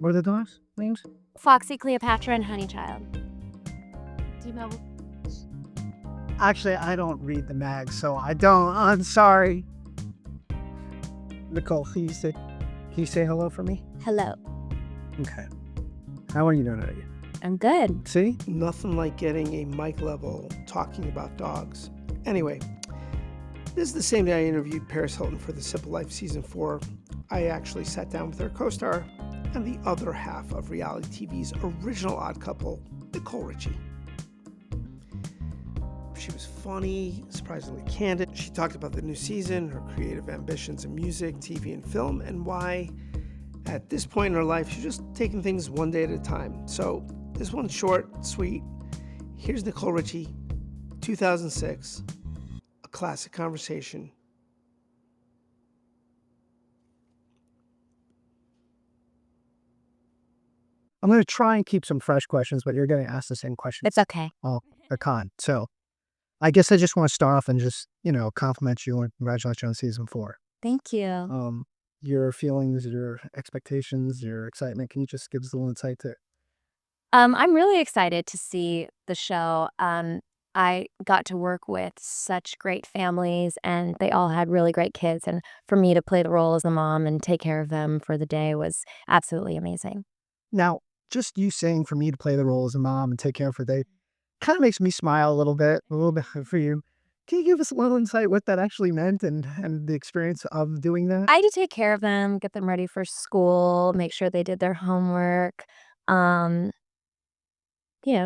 What are the dogs' names? Foxy, Cleopatra, and Honeychild. Do you know? Actually, I don't read the mag, so I don't. I'm sorry. Nicole, can you say hello for me? Hello. Okay. How are you doing today? I'm good. See? Nothing like getting a mic level talking about dogs. Anyway, this is the same day I interviewed Paris Hilton for The Simple Life Season 4. I actually sat down with her co-star and the other half of reality TV's original Odd Couple, Nicole Richie. She was funny, surprisingly candid. She talked about the new season, her creative ambitions in music, TV, and film, and why, at this point in her life, she's just taking things one day at a time. So, this one's short, sweet. Here's Nicole Richie, 2006, a classic conversation. I'm going to try and keep some fresh questions, but you're going to ask the same questions It's okay. all the con. So I guess I just want to start off and just, compliment you and congratulate you on season 4. Thank you. Your feelings, your expectations, your excitement. Can you just give us a little insight to it? I'm really excited to see the show. I got to work with such great families, and they all had really great kids. And for me to play the role as a mom and take care of them for the day was absolutely amazing. Now, just you saying for me to play the role as a mom and take care of her day kind of makes me smile a little bit for you. Can you give us a little insight what that actually meant and the experience of doing that? I had to take care of them, get them ready for school, make sure they did their homework. Um,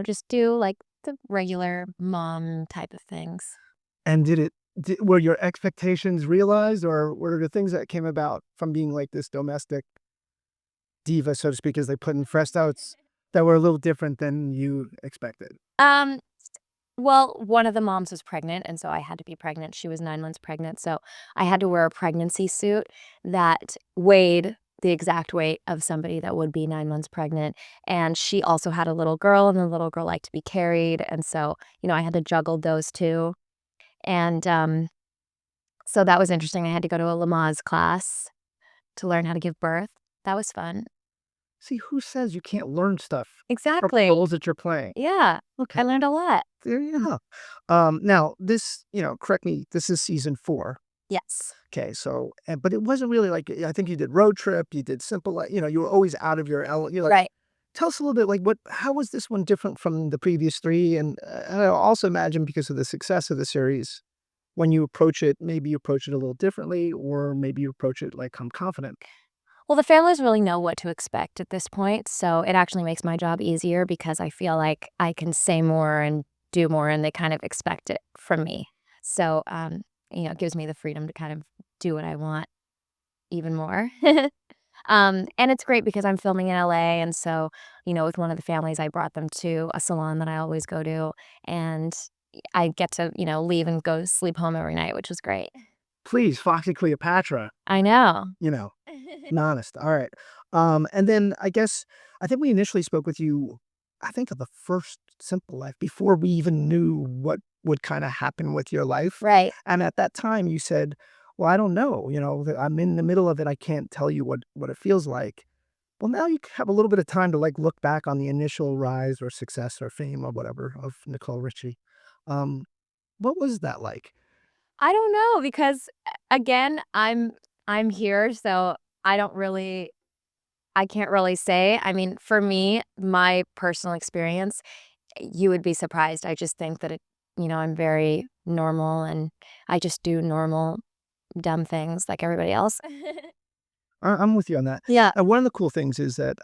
just do like the regular mom type of things. And were your expectations realized, or were the things that came about from being like this domestic diva, so to speak, as they put in fresh outs, that were a little different than you expected? Um, well, one of the moms was pregnant, and so I had to be pregnant. She was 9 months pregnant, so I had to wear a pregnancy suit that weighed the exact weight of somebody that would be 9 months pregnant. And she also had a little girl, and the little girl liked to be carried, and so, I had to juggle those 2. And, so that was interesting. I had to go to a Lamaze class to learn how to give birth. That was fun. See, who says you can't learn stuff from Exactly. roles that you're playing? Yeah, Okay, I learned a lot. there you go. Now this, correct me, this is season 4. Yes. Okay, so, but it wasn't really like, I think you did Road Trip, you did Simple Life, you were always out of your element. Right. Tell us a little bit, like, how was this one different from the previous 3? And I also imagine because of the success of the series, when you approach it, maybe you approach it a little differently, or maybe you approach it like, I'm confident. Well, the families really know what to expect at this point, so it actually makes my job easier because I feel like I can say more and do more, and they kind of expect it from me. So, it gives me the freedom to kind of do what I want even more. And it's great because I'm filming in LA, and so, with one of the families, I brought them to a salon that I always go to, and I get to, leave and go sleep home every night, which was great. Please, Foxy Cleopatra, I know. you know, honest. All right. And then I think we initially spoke with you, I think of the first Simple Life before we even knew what would kind of happen with your life. Right. And at that time you said, well, I don't know, that I'm in the middle of it. I can't tell you what it feels like. Well, now you have a little bit of time to like look back on the initial rise or success or fame or whatever of Nicole Richie. Um, what was that like? I don't know because again, I'm here, so I don't really I can't really say. I mean, for me, my personal experience, you would be surprised. I just think that I'm very normal and I just do normal dumb things like everybody else. I'm with you on that. Yeah. And one of the cool things is that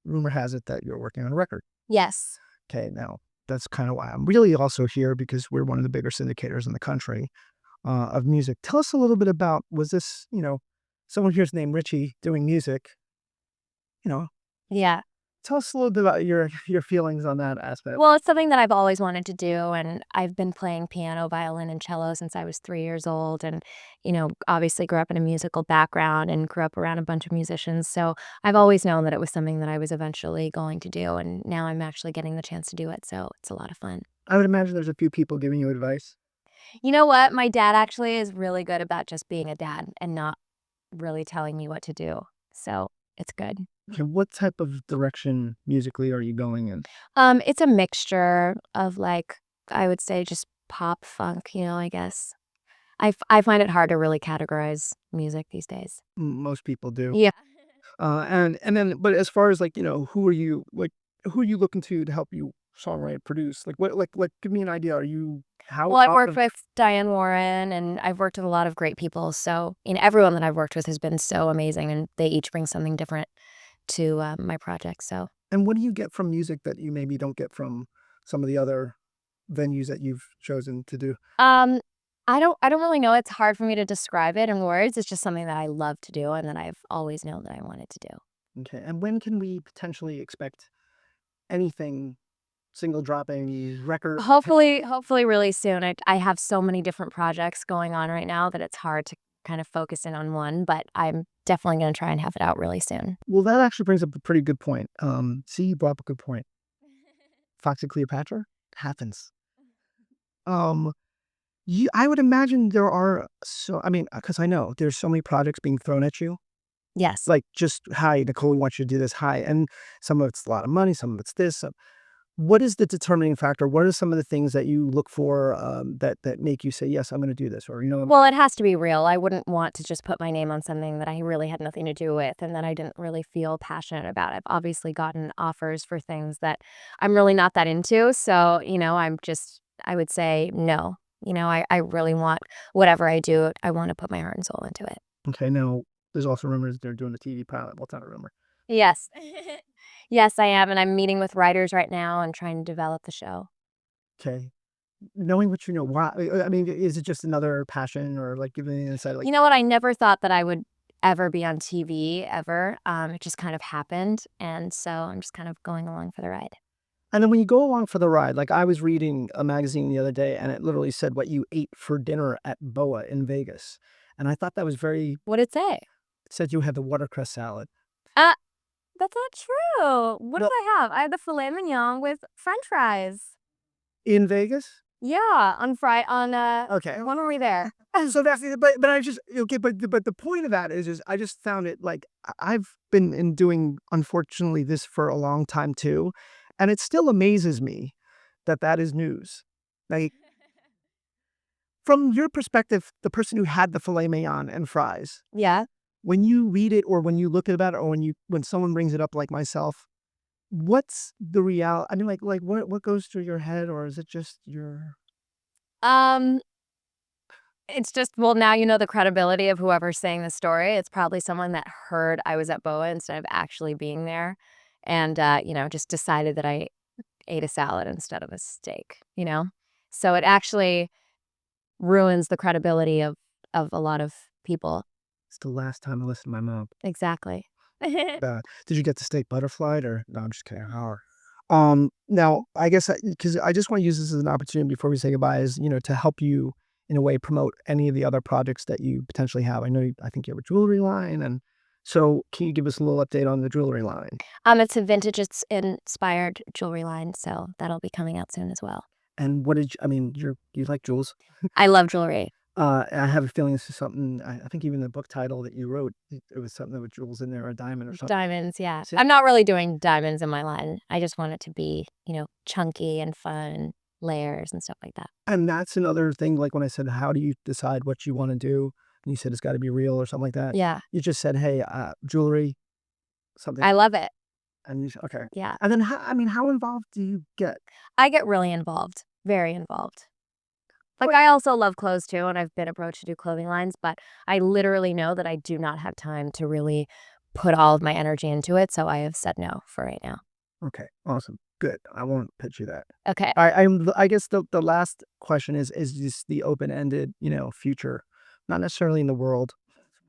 rumor has it that you're working on a record. Yes. Okay, now that's kind of why I'm really also here because we're one of the bigger syndicators in the country of music. Tell us a little bit about, was this, someone here's named Richie doing music, you know, Yeah. tell us a little bit about your feelings on that aspect. Well, it's something that I've always wanted to do, and I've been playing piano, violin, and cello since I was 3 years old, and, obviously grew up in a musical background and grew up around a bunch of musicians, so I've always known that it was something that I was eventually going to do, and now I'm actually getting the chance to do it, so it's a lot of fun. I would imagine there's a few people giving you advice. You know what? My dad actually is really good about just being a dad and not really telling me what to do, so it's good. Okay, what type of direction musically are you going in? It's a mixture of, like, I would say just pop, funk, I guess. I find it hard to really categorize music these days. Most people do. Yeah. And then, but as far as like, who are you looking to help you songwrite, produce? Like what, like, give me an idea. Are you how Well, I've worked often? with Diane Warren, and I've worked with a lot of great people, so, everyone that I've worked with has been so amazing, and they each bring something different to, my project, so. And what do you get from music that you maybe don't get from some of the other venues that you've chosen to do? Um, I don't really know, it's hard for me to describe it in words, it's just something that I love to do and that I've always known that I wanted to do. Okay, and when can we potentially expect anything, single dropping, record? Hopefully really soon. I have so many different projects going on right now that it's hard to kind of focus in on one, but I'm definitely gonna try and have it out really soon. Well, that actually brings up a pretty good point. See, you brought up a good point. Fox and Cleopatra happens. Um, I would imagine there are so. I mean, because I know there's so many projects being thrown at you. Yes. Like, just hi, Nicole, we want you to do this. Hi, and some of it's a lot of money, some of it's this. What is the determining factor? What are some of the things that you look for that make you say, yes, I'm going to do this, or Well, it has to be real. I wouldn't want to just put my name on something that I really had nothing to do with and that I didn't really feel passionate about. I've obviously gotten offers for things that I'm really not that into. So, I would say no. I really want whatever I do, I want to put my heart and soul into it. okay. Now, there's also rumors they're doing a TV pilot. What's not a rumor? Yes. Yes, I am. And I'm meeting with writers right now and trying to develop the show. Okay, knowing what you know, why? I mean, is it just another passion, or like giving an insight? Like, You know what? I never thought that I would ever be on TV ever. It just kind of happened. And so I'm just kind of going along for the ride. and then when you go along for the ride, like I was reading a magazine the other day, and it literally said what you ate for dinner at Boa in Vegas, and I thought that was very. What'd it say? It said you had the watercress salad. Uh, that's not true. What did No, I have? I had the filet mignon with French fries. in Vegas. Yeah, Okay. when were we there? So that's but I just okay, but the point of that is I just found it like I've been in doing unfortunately this for a long time too, and it still amazes me that that is news. Like from your perspective, the person who had the filet mignon and fries, Yeah. when you read it or when you look at it or when someone brings it up like myself, what's the real? I mean, like what goes through your head, or is it just your? Um, it's just, well, now you know the credibility of whoever's saying the story. It's probably someone that heard I was at BOA instead of actually being there and, just decided that I ate a salad instead of a steak. So it actually ruins the credibility of a lot of people. It's the last time I listened to my mom. Exactly. Did you get the steak butterflied or no, I'm just kidding. How? Now I guess because I just want to use this as an opportunity before we say goodbye is, to help you in a way promote any of the other projects that you potentially have. I think you have a jewelry line. And so can you give us a little update on the jewelry line? It's a vintage inspired jewelry line, so that'll be coming out soon as well. And what did I mean, you like jewels? I love jewelry. I have a feeling this is something, I think even the book title that you wrote, it was something with jewels in there, or a diamond or something. Diamonds, yeah. So- I'm not really doing diamonds in my line. I just want it to be, chunky and fun, layers and stuff like that. And that's another thing, like when I said, how do you decide what you want to do? And you said it's got to be real or something like that. Yeah. You just said, hey, jewelry, something. I love it. And you said, okay. Yeah. And then, how involved do you get? I get really involved, very involved. Like, I also love clothes too, and I've been approached to do clothing lines, but I literally know that I do not have time to really put all of my energy into it, so I have said no for right now. Okay, awesome. Good. I won't pitch you that. Okay. All right. I guess the last question is just the open-ended, future, not necessarily in the world,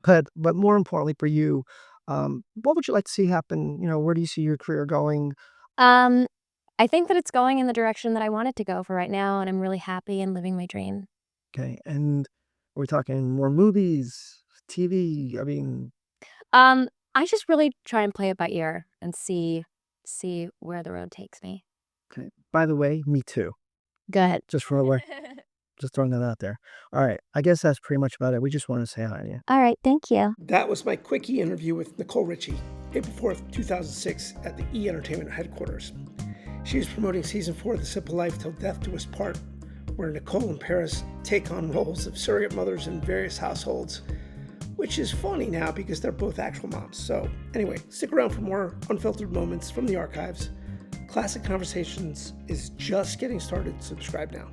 but more importantly for you, what would you like to see happen? Where do you see your career going? Um, I think that it's going in the direction that I want it to go for right now, and I'm really happy and living my dream. Okay, and are we talking more movies, TV? I mean, I just really try and play it by ear and see where the road takes me. okay. By the way, me too. Go ahead. Just for aware, just throwing that out there. All right, I guess that's pretty much about it. We just want to say hi to you. All right, thank you. That was my quickie interview with Nicole Richie. April 4th, 2006, at the E! Entertainment headquarters. She is promoting season 4 of The Simple Life Till Death Do Us Part, where Nicole and Paris take on roles of surrogate mothers in various households, which is funny now because they're both actual moms. So anyway, stick around for more unfiltered moments from the archives. Classic Conversations is just getting started. Subscribe now.